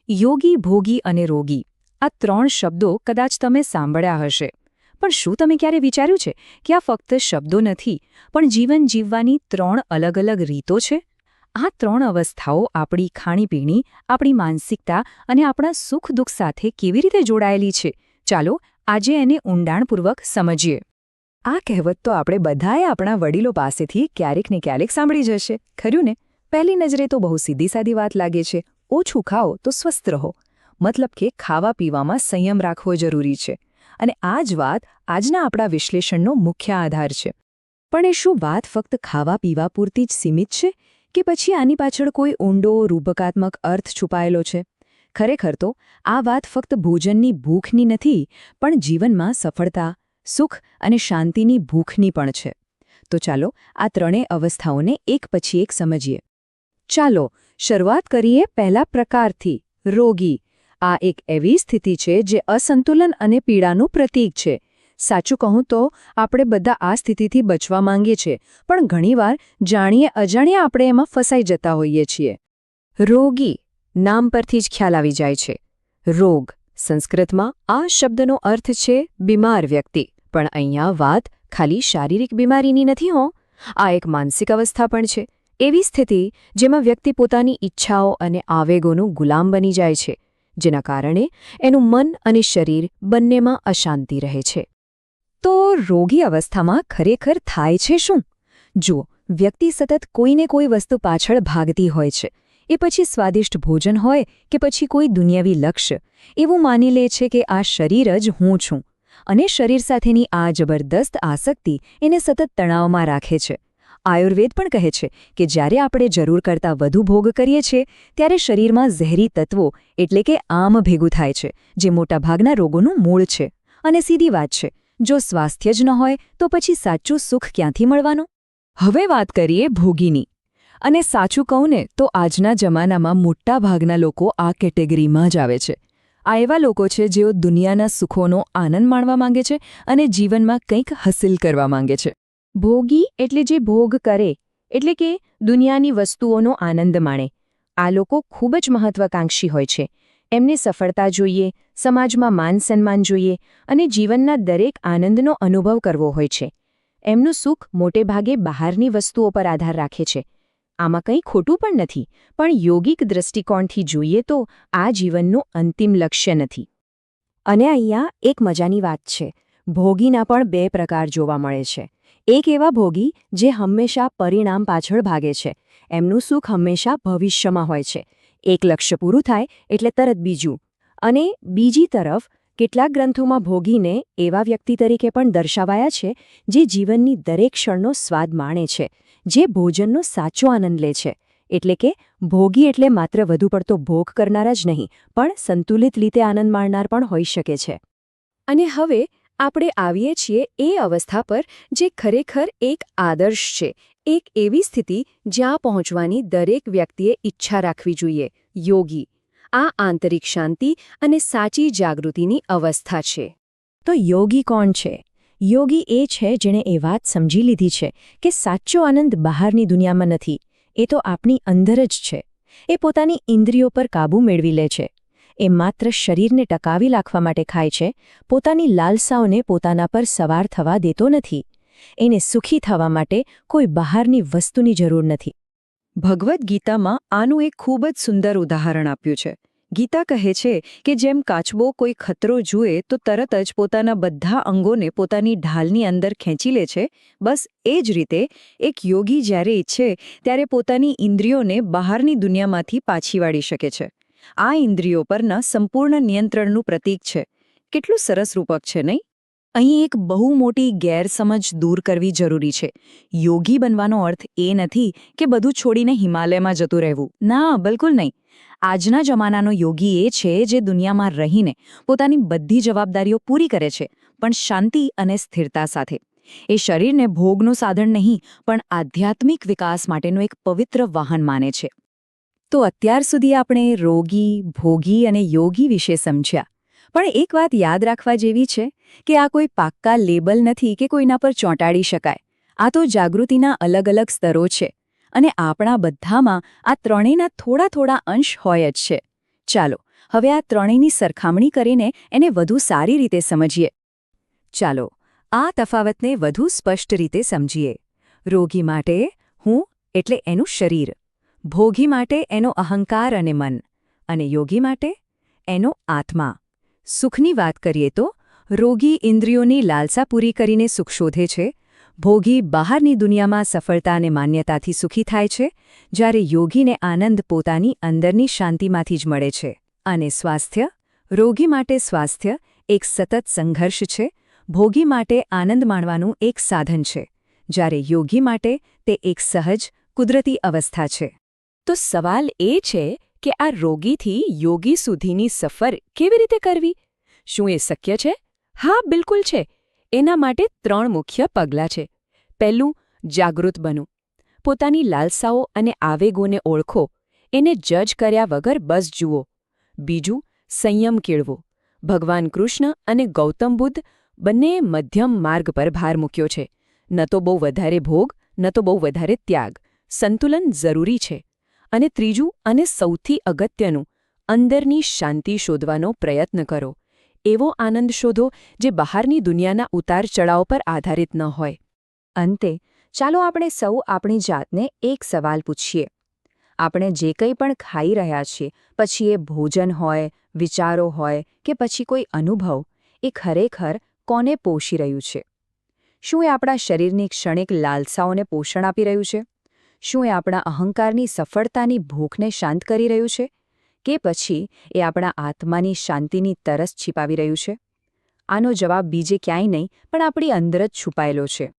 યોગી, ભોગી અને રોગી આ ત્રણ શબ્દો કદાચ તમે સાંભળ્યા હશે, પણ શું તમે ક્યારે વિચાર્યું છે કે આ ફક્ત શબ્દો નથી, પણ જીવન જીવવાની ત્રણ અલગ અલગ રીતો છે? આ ત્રણ અવસ્થાઓ આપણી ખાણીપીણી, આપણી માનસિકતા અને આપણા સુખ દુઃખ સાથે કેવી રીતે જોડાયેલી છે? ચાલો આજે એને ઊંડાણપૂર્વક સમજીએ. આ કહેવત તો આપણે બધાએ આપણા વડીલો પાસેથી ક્યારેક ને ક્યારેક સાંભળી જશે, ખરું ને? પહેલી નજરે તો બહુ સીધી સાદી વાત લાગે છે. ઓછું ખાઓ તો સ્વસ્થ રહો. મતલબ કે ખાવા પીવામાં સંયમ રાખવો જરૂરી છે. અને આ જ વાત આજના આપણા વિશ્લેષણનો મુખ્ય આધાર છે. પણ એ શું વાત ફક્ત ખાવા પીવા પૂરતી જ સીમિત છે, કે પછી આની પાછળ કોઈ ઊંડો રૂપકાત્મક અર્થ છુપાયેલો છે? ખરેખર તો આ વાત ફક્ત ભોજનની ભૂખની નથી, પણ જીવનમાં સફળતા, સુખ અને શાંતિની ભૂખની પણ છે. તો ચાલો આ ત્રણેય અવસ્થાઓને એક પછી એક સમજીએ. ચાલો શરૂઆત કરીએ પહેલા પ્રકારથી, રોગી. આ એક એવી સ્થિતિ છે જે અસંતુલન અને પીડાનું પ્રતીક છે. સાચું કહું તો આપણે બધા આ સ્થિતિથી બચવા માંગીએ છીએ, પણ ઘણીવાર જાણીએ અજાણ્યા આપણે એમાં ફસાઈ જતા હોઈએ છીએ. રોગી નામ પરથી જ ખ્યાલ આવી જાય છે. રોગ સંસ્કૃતમાં આ શબ્દનો અર્થ છે બીમાર વ્યક્તિ. પણ અહીંયા વાત ખાલી શારીરિક બીમારીની નથી હો. આ એક માનસિક અવસ્થા પણ છે. એવી સ્થિતિ જેમાં વ્યક્તિ પોતાની ઈચ્છાઓ અને આવેગોનું ગુલામ બની જાય છે, જેના કારણે એનું મન અને શરીર બંનેમાં અશાંતિ રહે છે. તો રોગી અવસ્થામાં ખરેખર થાય છે શું? જુઓ, વ્યક્તિ સતત કોઈને કોઈ વસ્તુ પાછળ ભાગતી હોય છે. એ પછી સ્વાદિષ્ટ ભોજન હોય કે પછી કોઈ દુનિયાવી લક્ષ્ય, એવું માની લે છે કે આ શરીર જ હું છું. અને શરીર સાથેની આ જબરદસ્ત આસક્તિ એને સતત તણાવમાં રાખે છે. આયુર્વેદ પણ કહે છે કે જ્યારે આપણે જરૂર કરતાં વધુ ભોગ કરીએ છીએ, ત્યારે શરીરમાં ઝેરી તત્વો એટલે કે આમ ભેગું થાય છે, જે મોટાભાગના રોગોનું મૂળ છે. અને સીધી વાત છે, જો સ્વાસ્થ્ય જ ન હોય તો પછી સાચું સુખ ક્યાંથી મળવાનું? હવે વાત કરીએ ભોગીની. અને સાચું કહું ને તો આજના જમાનામાં મોટાભાગના લોકો આ કેટેગરીમાં જ આવે છે. આ એવા લોકો છે જેઓ દુનિયાના સુખોનો આનંદ માણવા માંગે છે અને જીવનમાં કંઈક હાંસલ કરવા માંગે છે. ભોગી એટલે જે ભોગ કરે, એટલે કે દુનિયાની વસ્તુઓનો આનંદ માણે. આ લોકો ખૂબ જ મહત્વાકાંક્ષી હોય છે. એમને સફળતા જોઈએ, સમાજમાં માન સન્માન જોઈએ અને જીવનના દરેક આનંદનો અનુભવ કરવો હોય છે. એમનું સુખ મોટેભાગે બહારની વસ્તુઓ પર આધાર રાખે છે. આમાં કંઈ ખોટું પણ નથી, પણ યોગિક દૃષ્ટિકોણથી જોઈએ તો આ જીવનનું અંતિમ લક્ષ્ય નથી. અને અહીંયા એક મજાની વાત છે. ભોગીના પણ બે પ્રકાર જોવા મળે છે. એક એવા ભોગી જે હંમેશા પરિણામ પાછળ ભાગે છે. એમનું સુખ હંમેશા ભવિષ્યમાં હોય છે. એક લક્ષ્ય પૂરું થાય એટલે તરત બીજું. અને બીજી તરફ કેટલાક ગ્રંથોમાં ભોગીને એવા વ્યક્તિ તરીકે પણ દર્શાવાયા છે જે જીવનની દરેક ક્ષણનો સ્વાદ માણે છે, જે ભોજનનો સાચો આનંદ લે છે. એટલે કે ભોગી એટલે માત્ર વધુ પડતો ભોગ કરનારા જ નહીં, પણ સંતુલિત રીતે આનંદ માણનાર પણ હોઈ શકે છે. અને હવે આપણે આવીએ છીએ એ અવસ્થા પર જે ખરેખર એક આદર્શ છે, એક એવી સ્થિતિ જ્યાં પહોંચવાની દરેક વ્યક્તિએ ઈચ્છા રાખવી જોઈએ, યોગી. આ આંતરિક શાંતિ અને સાચી જાગૃતિની અવસ્થા છે. તો યોગી કોણ છે? યોગી એ છે જેણે એ વાત સમજી લીધી છે કે સાચો આનંદ બહારની દુનિયામાં નથી, એ તો આપણી અંદર જ છે. એ પોતાની ઇન્દ્રિયો પર કાબૂ મેળવી લે છે. એ માત્ર શરીરને ટકાવી રાખવા માટે ખાય છે, પોતાની લાલસાઓને પોતાના પર સવાર થવા દેતો નથી. એને સુખી થવા માટે કોઈ બહારની વસ્તુની જરૂર નથી. ભગવદ્ ગીતામાં આનું એક ખૂબ જ સુંદર ઉદાહરણ આપ્યું છે. ગીતા કહે છે કે જેમ કાચબો કોઈ ખતરો જુએ તો તરત જ પોતાના બધા અંગોને પોતાની ઢાલની અંદર ખેંચી લે છે, બસ એ જ રીતે એક યોગી જ્યારે ઈચ્છે ત્યારે પોતાની ઇન્દ્રિયોને બહારની દુનિયામાંથી પાછી વાળી શકે છે. આ ઇન્દ્રિયો પરના સંપૂર્ણ નિયંત્રણનું પ્રતીક છે. કેટલું સરસ રૂપક છે, નહીં? અહીં એક બહુ મોટી ગેરસમજ દૂર કરવી જરૂરી છે. યોગી બનવાનો અર્થ એ નથી કે બધું છોડીને હિમાલયમાં જતું રહેવું. ના, બિલકુલ નહીં. આજના જમાનાનો યોગી એ છે જે દુનિયામાં રહીને પોતાની બધી જવાબદારીઓ પૂરી કરે છે, પણ શાંતિ અને સ્થિરતા સાથે. એ શરીરને ભોગનું સાધન નહીં, પણ આધ્યાત્મિક વિકાસ માટેનું એક પવિત્ર વાહન માને છે. તો અત્યાર સુધી આપણે રોગી, ભોગી અને યોગી વિશે સમજ્યા. પણ એક વાત યાદ રાખવા જેવી છે કે આ કોઈ પાક્કા લેબલ નથી કે કોઈના પર ચોંટાડી શકાય. આ તો જાગૃતિના અલગ અલગ સ્તરો છે. અને આપણા બધામાં આ ત્રણેયના થોડા થોડા અંશ હોય જ છે. ચાલો હવે આ ત્રણેયની સરખામણી કરીને એને વધુ સારી રીતે સમજીએ. ચાલો આ તફાવતને વધુ સ્પષ્ટ રીતે સમજીએ. રોગી માટે હું એટલે એનું શરીર, ભોગી માટે એનો અહંકાર અને મન, અને યોગી માટે એનો આત્મા. સુખની વાત કરીએ તો રોગી ઇન્દ્રિયોની લાલસા પૂરી કરીને સુખ શોધે છે, ભોગી બહારની દુનિયામાં સફળતા અને માન્યતાથી સુખી થાય છે, જ્યારે યોગીને આનંદ પોતાની અંદરની શાંતિમાંથી જ મળે છે. અને સ્વાસ્થ્ય? રોગી માટે સ્વાસ્થ્ય એક સતત સંઘર્ષ છે, ભોગી માટે આનંદ માણવાનું એક સાધન છે, જ્યારે યોગી માટે તે એક સહજ, કુદરતી અવસ્થા છે. તો સવાલ એ છે કે આ રોગીથી યોગી સુધીની સફર કેવી રીતે કરવી? શું એ શક્ય છે? હા, બિલકુલ છે. એના માટે 3 મુખ્ય પગલાં છે. પહેલું, જાગૃત બનો. પોતાની લાલસાઓ અને આવેગોને ઓળખો, એને જજ કર્યા વગર બસ જુઓ. બીજું, સંયમ કેળવો. ભગવાન કૃષ્ણ અને ગૌતમ બુદ્ધ બંનેએ મધ્યમ માર્ગ પર ભાર મૂક્યો છે. ન તો બહુ વધારે ભોગ, ન તો બહુ વધારે ત્યાગ. સંતુલન જરૂરી છે. અને ત્રીજું અને સૌથી અગત્યનું, અંદરની શાંતિ શોધવાનો પ્રયત્ન કરો. એવો આનંદ શોધો જે બહારની દુનિયાના ઉતાર-ચઢાવ પર આધારિત ન હોય. અંતે ચાલો આપણે સૌ આપણી જાતને એક સવાલ પૂછીએ. આપણે જે કંઈ પણ ખાઈ રહ્યા છીએ, પછી એ ભોજન હોય, વિચારો હોય કે પછી કોઈ અનુભવ, એ ખરેખર કોને પોષી રહ્યું છે? શું એ આપણા શરીરની ક્ષણિક લાલસાઓને પોષણ આપી રહ્યું છે? શું એ આપણા અહંકારની સફળતાની ભૂખને શાંત કરી રહ્યું છે? કે પછી એ આપણા આત્માની શાંતિની તરસ છીપાવી રહ્યું છે? આનો જવાબ બીજે ક્યાંય નહીં પણ આપણી અંદર જ છુપાયેલો છે.